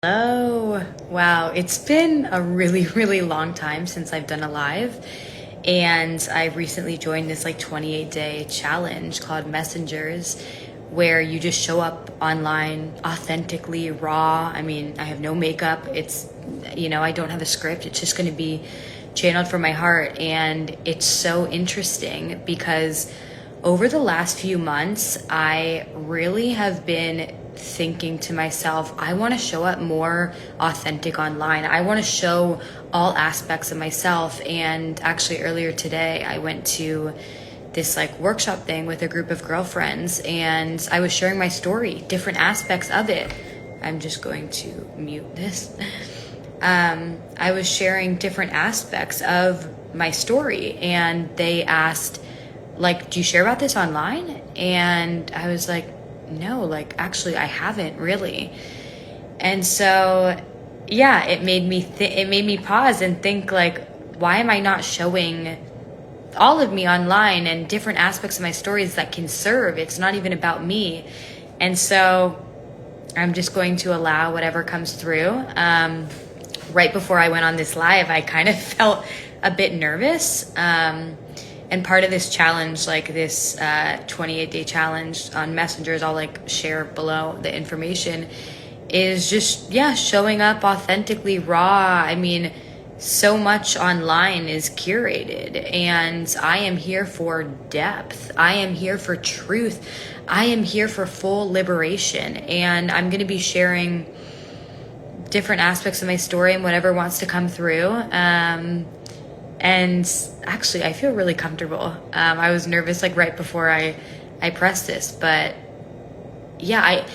Oh, wow. It's been a really, really long time since I've done a live. And I recently joined this 28-day challenge called Messengers, where you just show up online authentically, raw. I mean, I have no makeup. I don't have a script. It's just going to be channeled from my heart. And it's so interesting because over the last few months, I really have been thinking to myself, I want to show up more authentic online. I want to show all aspects of myself. And actually earlier today, I went to this workshop thing with a group of girlfriends, and I was sharing my story, different aspects of it. I'm just going to mute this. I was sharing different aspects of my story, and they asked, do you share about this online? And I was like, no, actually I haven't really. And so, yeah, it made me pause and think, why am I not showing all of me online and different aspects of my stories that can serve? It's not even about me. And so I'm just going to allow whatever comes through. Right before I went on this live, I kind of felt a bit nervous. And part of this challenge, this 28-day challenge on Messengers, I'll share below the information, is just, showing up authentically raw. I mean, so much online is curated, and I am here for depth. I am here for truth. I am here for full liberation, and I'm going to be sharing different aspects of my story and whatever wants to come through. And actually, I feel really comfortable. I was nervous right before I pressed this, but yeah,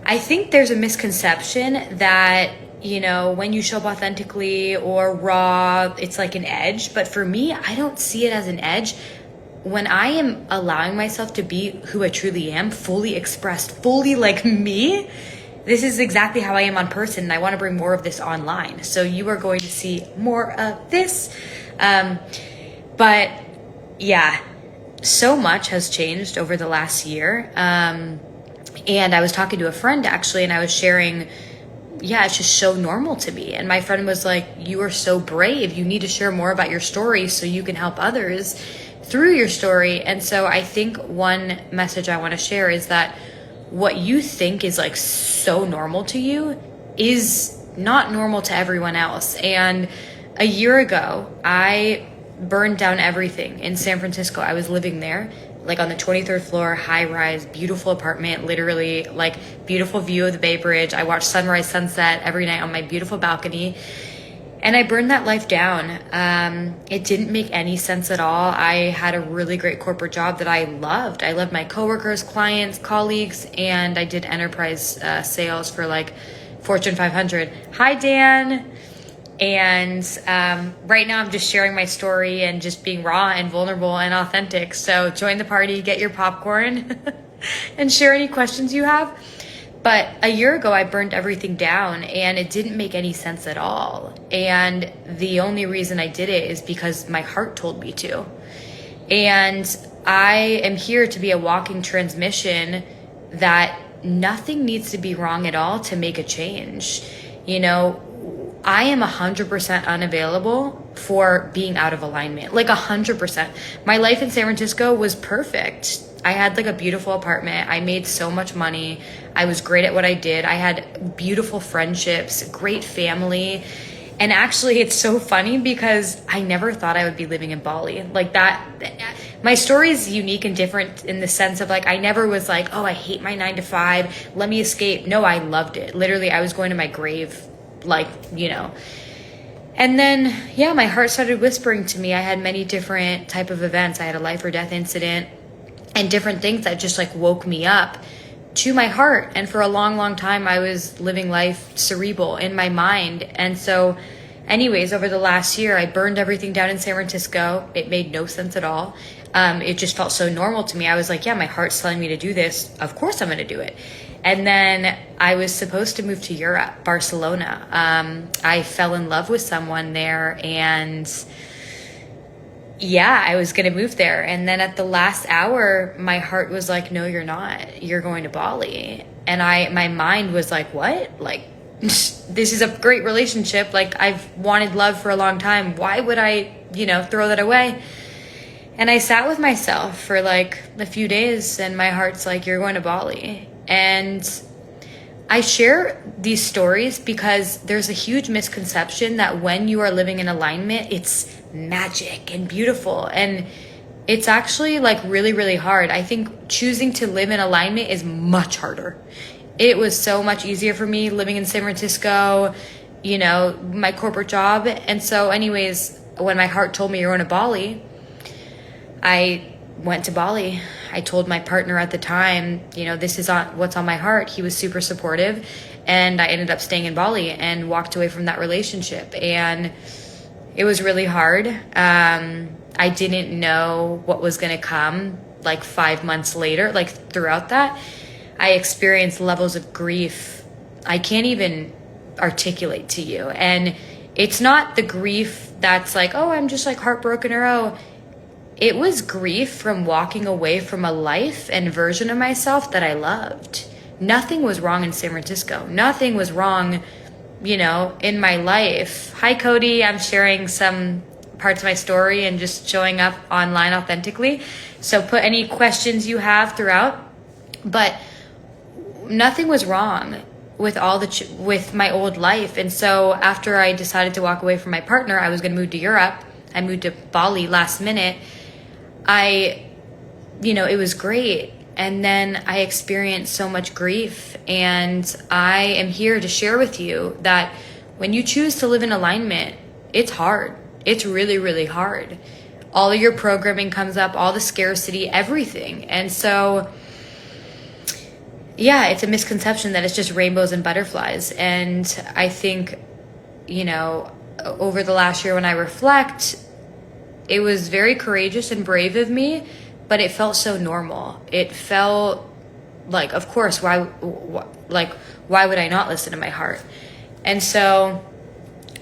I think there's a misconception that, when you show up authentically or raw, it's like an edge. But for me, I don't see it as an edge. When I am allowing myself to be who I truly am, fully expressed, fully like me, this is exactly how I am on person, and I want to bring more of this online. So you are going to see more of this. But yeah, so much has changed over the last year. And I was talking to a friend actually, and I was sharing, it's just so normal to me. And my friend was like, you are so brave. You need to share more about your story so you can help others through your story. And so I think one message I want to share is that what you think is so normal to you is not normal to everyone else. And a year ago, I burned down everything in San Francisco. I was living there, on the 23rd floor, high rise, beautiful apartment, literally beautiful view of the Bay Bridge. I watched sunrise, sunset every night on my beautiful balcony. And I burned that life down. It didn't make any sense at all. I had a really great corporate job that I loved. I loved my coworkers, clients, colleagues, and I did enterprise sales for Fortune 500. Hi, Dan. And right now I'm just sharing my story and just being raw and vulnerable and authentic. So join the party, get your popcorn, and share any questions you have. But a year ago, I burned everything down, and it didn't make any sense at all. And the only reason I did it is because my heart told me to. And I am here to be a walking transmission that nothing needs to be wrong at all to make a change. I am 100% unavailable for being out of alignment, 100%. My life in San Francisco was perfect. I had a beautiful apartment. I made so much money. I was great at what I did. I had beautiful friendships, great family. And actually, it's so funny because I never thought I would be living in Bali. My story is unique and different in the sense of I never was oh, I hate my 9 to 5. Let me escape. No, I loved it. Literally, I was going to my grave. And then, my heart started whispering to me. I had many different type of events. I had a life or death incident and different things that just woke me up to my heart. And for a long, long time, I was living life cerebral in my mind. And so anyways, over the last year, I burned everything down in San Francisco. It made no sense at all. It just felt so normal to me. I was my heart's telling me to do this. Of course I'm going to do it. And then I was supposed to move to Europe, Barcelona. I fell in love with someone there, and I was going to move there. And then at the last hour, my heart was no, you're not. You're going to Bali. And my mind was what? this is a great relationship. Like, I've wanted love for a long time. Why would I, throw that away? And I sat with myself for like a few days, and my heart's like, you're going to Bali. And I share these stories because there's a huge misconception that when you are living in alignment, it's magic and beautiful. And it's actually like really, really hard. I think choosing to live in alignment is much harder. It was so much easier for me living in San Francisco, my corporate job. And so anyways, when my heart told me you're going to Bali, I went to Bali. I told my partner at the time, this is what's on my heart. He was super supportive, and I ended up staying in Bali and walked away from that relationship. And it was really hard. I didn't know what was going to come like 5 months later. Like, throughout that, I experienced levels of grief I can't even articulate to you. And it's not the grief that's like, oh, I'm just like heartbroken, or oh, it was grief from walking away from a life and version of myself that I loved. Nothing was wrong in San Francisco. Nothing was wrong, in my life. Hi, Cody. I'm sharing some parts of my story and just showing up online authentically. So put any questions you have throughout. But nothing was wrong with with my old life. And so after I decided to walk away from my partner, I was going to move to Europe. I moved to Bali last minute. It was great. And then I experienced so much grief, and I am here to share with you that when you choose to live in alignment, it's hard. It's really, really hard. All of your programming comes up, all the scarcity, everything. And so, yeah, it's a misconception that it's just rainbows and butterflies. And I think, over the last year when I reflect, it was very courageous and brave of me, but it felt so normal. It felt like, of course, why would I not listen to my heart? And so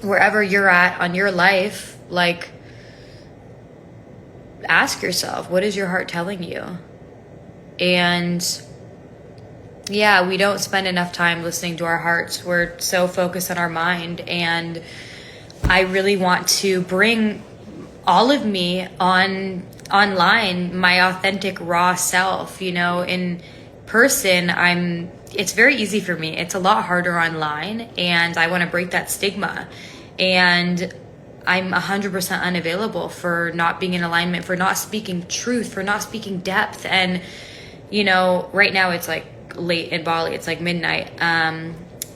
wherever you're at on your life, like, ask yourself, what is your heart telling you? And yeah, we don't spend enough time listening to our hearts. We're so focused on our mind. And I really want to bring all of me online, my authentic raw self. In person, it's very easy for me. It's a lot harder online, and I want to break that stigma. And I'm 100% unavailable for not being in alignment, for not speaking truth, for not speaking depth. And right now it's like late in Bali, it's like midnight.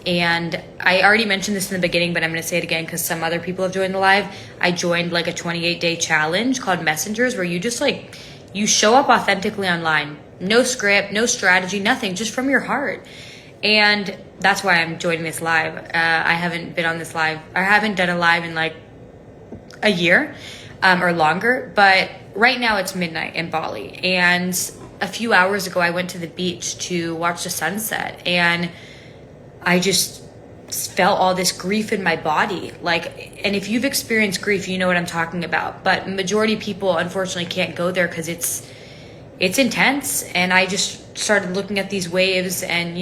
And I already mentioned this in the beginning, but I'm going to say it again because some other people have joined the live. I joined like a 28-day challenge called Messengers, where you just you show up authentically online. No script, no strategy, nothing, just from your heart. And that's why I'm joining this live. I haven't been on this live. I haven't done a live in like a year or longer. But right now it's midnight in Bali. And a few hours ago, I went to the beach to watch the sunset. And I just felt all this grief in my body. And if you've experienced grief, you know what I'm talking about. But majority of people, unfortunately, can't go there because it's intense. And I just started looking at these waves, and,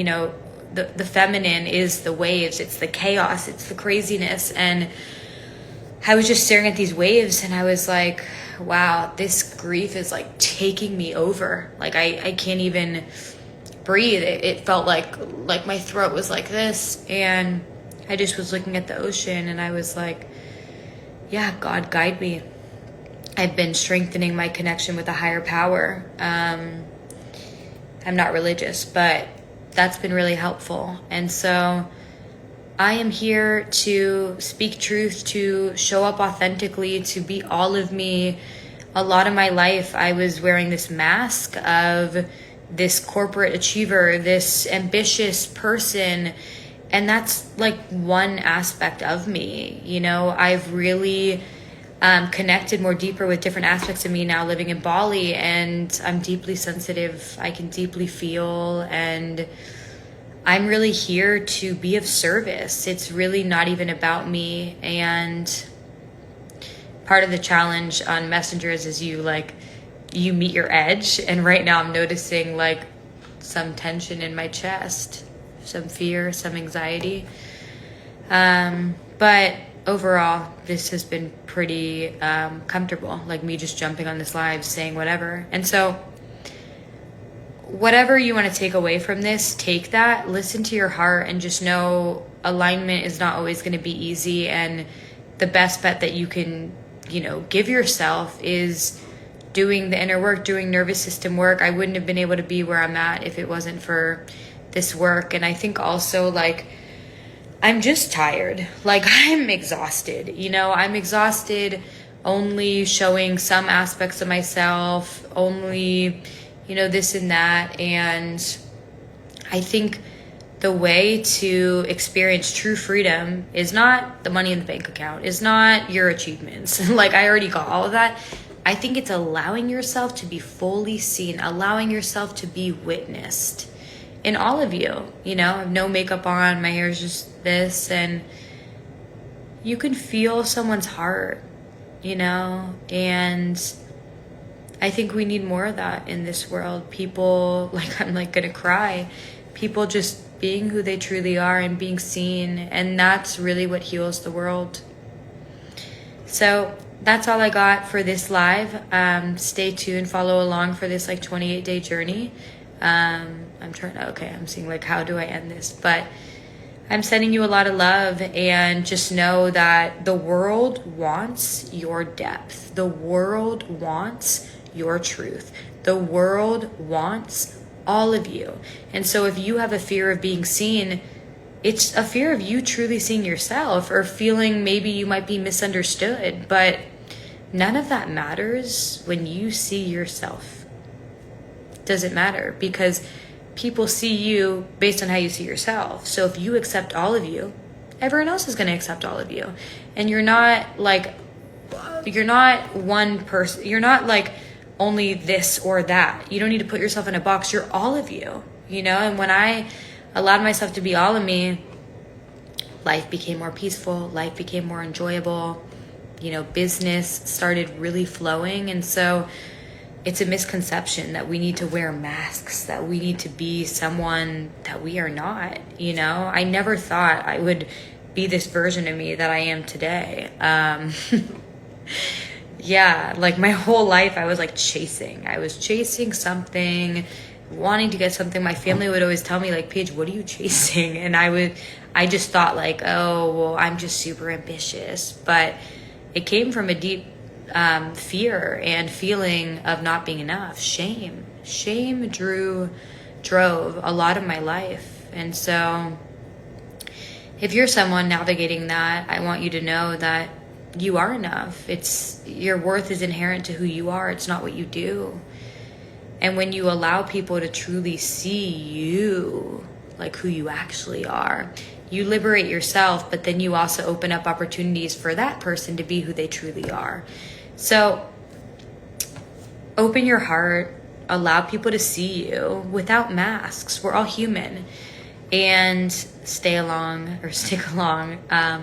the feminine is the waves. It's the chaos. It's the craziness. And I was just staring at these waves, and I was like, wow, this grief is like taking me over. Like, I can't even breathe. It felt like my throat was like this, and I just was looking at the ocean, and I was like, yeah, God, guide me. I've been strengthening my connection with a higher power. I'm not religious, but that's been really helpful. And so I am here to speak truth, to show up authentically, to be all of me. A lot of my life, I was wearing this mask of this corporate achiever, this ambitious person. And that's like one aspect of me. I've really connected more deeper with different aspects of me now living in Bali, and I'm deeply sensitive. I can deeply feel, and I'm really here to be of service. It's really not even about me. And part of the challenge on Messengers is you meet your edge. And right now I'm noticing some tension in my chest, some fear, some anxiety. But overall, this has been pretty comfortable, like me just jumping on this live, saying whatever. And so whatever you want to take away from this, take that, listen to your heart, and just know alignment is not always going to be easy. And the best bet that you can, give yourself is doing the inner work, doing nervous system work. I wouldn't have been able to be where I'm at if it wasn't for this work. And I think also, like, I'm just tired. Like, I'm exhausted. I'm exhausted only showing some aspects of myself, only, this and that. And I think the way to experience true freedom is not the money in the bank account, is not your achievements. Like, I already got all of that. I think it's allowing yourself to be fully seen, allowing yourself to be witnessed in all of you. I have no makeup on, my hair is just this, and you can feel someone's heart, and I think we need more of that in this world. People, like, I'm like gonna cry, people just being who they truly are and being seen, and that's really what heals the world. So that's all I got for this live. Stay tuned, follow along for this 28-day journey. I'm seeing how do I end this? But I'm sending you a lot of love, and just know that the world wants your depth. The world wants your truth. The world wants all of you. And so if you have a fear of being seen, it's a fear of you truly seeing yourself, or feeling maybe you might be misunderstood. But none of that matters when you see yourself. Doesn't matter, because people see you based on how you see yourself. So if you accept all of you, everyone else is going to accept all of you. And you're not one person. You're not only this or that. You don't need to put yourself in a box. You're all of you, And when I allowed myself to be all of me, life became more peaceful. Life became more enjoyable. Business started really flowing. And so it's a misconception that we need to wear masks, that we need to be someone that we are not. I never thought I would be this version of me that I am today. My whole life I was chasing. I was chasing something, wanting to get something. My family would always tell me Paige, what are you chasing? And I just thought oh, well, I'm just super ambitious. But it came from a deep fear and feeling of not being enough. Shame drove a lot of my life. And so if you're someone navigating that, I want you to know that you are enough. Your worth is inherent to who you are. It's not what you do. And when you allow people to truly see you, who you actually are, you liberate yourself, but then you also open up opportunities for that person to be who they truly are. So open your heart, allow people to see you without masks. We're all human. And stick along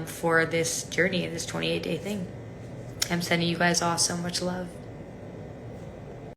for this journey, this 28-day thing. I'm sending you guys all so much love.